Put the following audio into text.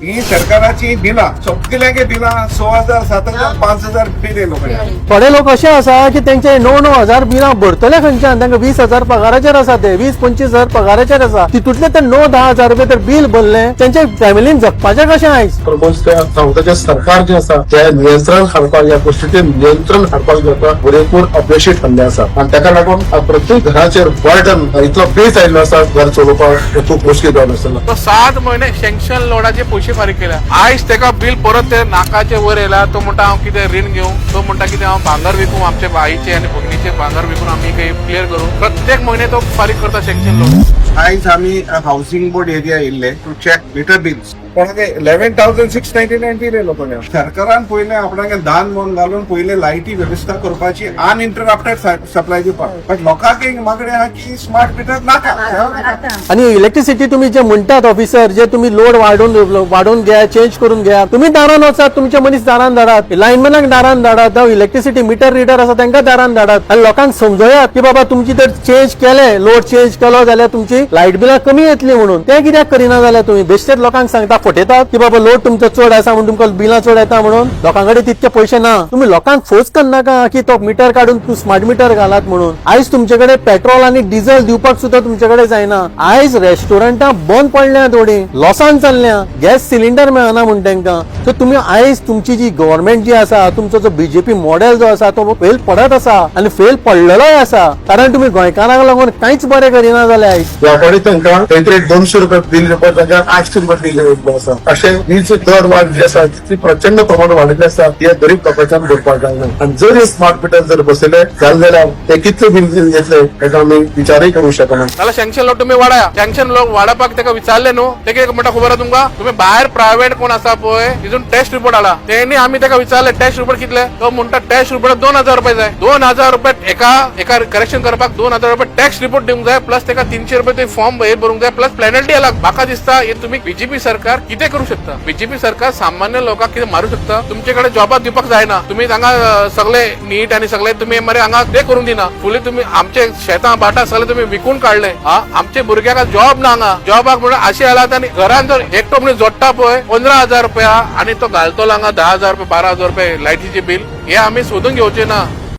ही सरकाराची बिलां सगळ्यांगे बिलां 6,000 7,000 5,000 बिल येयलो पळय. थोडे लोक असे आसा की त्यांचे 9,000 बिलां भरतले खंयच्यान तांकां 20,000 पगाराचेर आसा ते 20-25,000 पगाराचेर आसा तितूंतले ते 9-10,000 रुपये तर बिल भरले त्यांच्या फॅमिलीन जगपाचें कशें आयज. प्रपोज सावथाचे सरकार जे आसा ते नियंत्रण हाडपाक ह्या गोष्टीचेर नियंत्रण हाडपाक जाता पुरेपूर अपयशी ठरले आसा आणि ताका लागून प्रत्येक घराचेर बर्डन इतलो बेस आयिल्लो आसा घर चलोवपाक खूप मुश्कील जावन आसता. तो 7 महिने सँक्शन लोडाचे पैसे फारीक केल्या आयज तेका बिल परत ते नाकाचे वर येयला. तो म्हणटा हांव कितें रीण घेऊ तो म्हणटा कितें हांव भांगर विकू आमच्या बाईचे आणि भगिनीचे भांगर विकून आम्ही काही क्लियर करू. प्रत्येक महिने तो फारीक करता सँक्शन लोड. आयज आमी हाऊसिंग बोर्ड एरिया येयल्ले टू चेक मीटर बिल्स कोणागे 11,699 बिल येयलो कोणे. सरकारान पयले आपणागे दान मोन घालून पयले लायटी व्यवस्था करपाची अनइंटरप्टेड सप्लाय दिवपाक बट लोकांक एक मागणी आहा की स्मार्ट मीटर नाका. आणि इलेक्ट्रिसिटी तुम्ही जे म्हणतात ऑफिसर जे तुम्ही लोड वाढवून घ्या चेंज करून घ्या तुम्ही दारान वचात तुमचे मनीस दारान धाडात लायनमॅनाक दारान धाडात जावं इलेक्ट्रिसिटी मीटर रिडर आसा तांकां दारान धाडात आणि लोकांक समजयात की बाबा तुमची जर चेंज केले लोड चेंज केलो जाल्यार तुमची लायट बिलां कमी येतली म्हणून ते कित्याक करिना जाल्यार तुम्ही बेश्टेच लोकांक सांगता फटयतात की बाबा लोड तुमचो चड आसा म्हणून तुमकां बिलां चड येता म्हणून लोकांकडे तितके पैसे ना. तुम्ही लोकांक फोर्स करनाका की तो मीटर काढून तू स्मार्ट मीटर घालात म्हणून. आयज तुमच्याकडे पेट्रोल आणि डिझेल दिवपाक सुद्धा तुमच्याकडे जायना. आयज रेस्टॉरंटां बंद पडल्या थोडी लॉसान चल्ल्या गॅस सिलिंडर मेळना म्हण तांकां. सो तुम्ही आयज तुमची जी गव्हर्नमेंट जी आसा तुमचो जो बीजेपी मॉडेल जो आसा तो फेल पडत आसा आणि फेल पडलेलोय आसा कारण तुम्ही गोंयकारांक लागून कांयच बरें करिना जाल्यार आयज. याकडे तांकां काहीतरी 200 रुपये बिल येवपा जाग्यार 800 रुपये बिल येयल्लो आसा. अशे हीच दर वाड जी आसा ती प्रचंड प्रमाणात वाडिल्ली आसा हे गरीब लोकांच्यान भरपाक जायना. आणि जर हे स्मार्ट मीटर जर बसयले जाल्यार ते कितले बिल येतले हेका आमी विचारय करू शकना. नाल्यार सँक्शन लोड तुम्ही वाडा सँक्शन लोड वाडपाक तेका विचारले न्हू तेका एक म्हणटा खबर आहा तुमकां तुम्ही भायर प्रायव्हेट कोण आसा पळय तितून टेस्ट रिपोर्ट आला तेणी आमी तेका विचारले टेस्ट रिपोर्ट कितले तो म्हणटा टेस्ट रिपोर्ट 2,000 रुपये जाय. 2,000 रुपये एका करेक्शन करपाक 2,000 रुपये टॅक्स रिपोर्ट दिवंक जाय प्लस तेका 300 रुपये ते फॉर्म भरूंक जाय प्लस पेनल्टी आला. म्हाका दिसता हे तुम्ही बीजेपी सरकार कितें करू शकता. बीजेपी सरकार सामान्य लोकांक कितें मारू शकता. तुमचे जॉबाक दिवपाक जायना तुम्ही हांगा सगळे नीट आणि सगळे तुम्ही मरे हांगा ते करून दिना फुली तुम्ही आमचे शेतां बाटा सगळे तुम्ही विकून काढले. आमचे भुरग्याक जॉब ना हांगा जॉबाक म्हणून अशें जाला आनी घरान जर एकटो मनीस जोडटा पळय 15,000 रुपया आणि तो घालतो हांगा 10,000 रुपये 12,000 रुपये लायटीचे बिल हे आमी सोदून घेवचे ना.